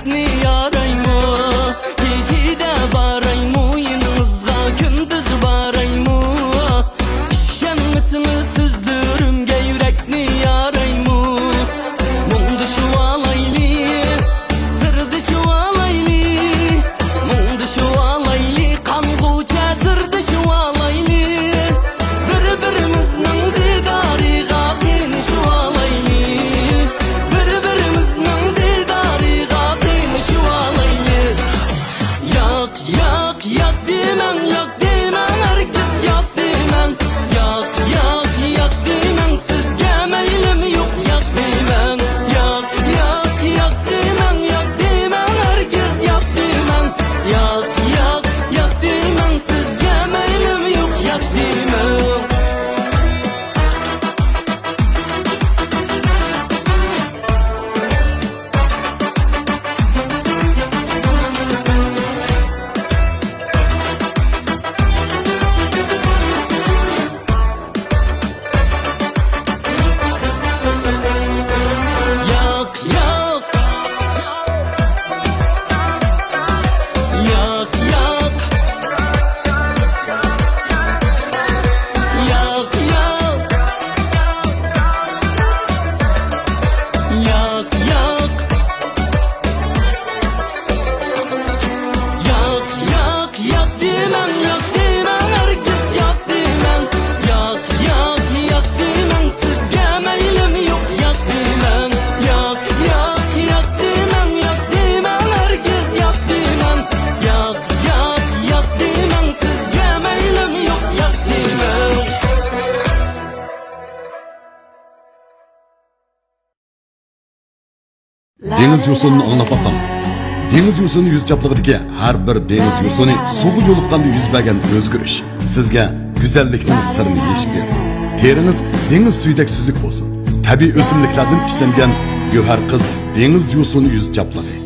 yürekni yaraymu. Gecede baraymu, yanınızga gündüz baraymu. İşenmesini süzdürümge yürekni yaraymu. Mundu şu alayli, zırdı şu alayli. Mundu şu alayli, kanguca zırdı şu alayli. Birbirimiznin didariga qiyni şu alayli. Birbirimiznin didariga qiyni şu alayli. Yak yak yak demem, yak demem, herkes yak demem. Yak yak yak demem, sizge meylim yok yak demem. Yak yak yak demem, yak demem, herkes yak demem. Yak yak yak demem, sizge meylim yok yak demem. Yak yak yak yak yak yak yak yak yak yak demem, yak demem, herkes yak demem. Yak yak yak demem, sizge meylim yok yak demem. Yak yak yak demem, yak demem, herkes yak demem. Yak yak yak demem, sizge meylim yok yak demem. Deniz yo'sinini anglab baqqan. Deniz yo'sini yuz chaplig'idagi har bir deniz yo'sini suvga yo'liqqanda yuz bergan o'zgarish sizga go'zallikning sirini yechib beradi. Teriniz deniz suyidek suzuk bo'lsin. Tabiiy o'simliklardan ishlangan go'har qiz deniz yo'sini yuz chaplig'i.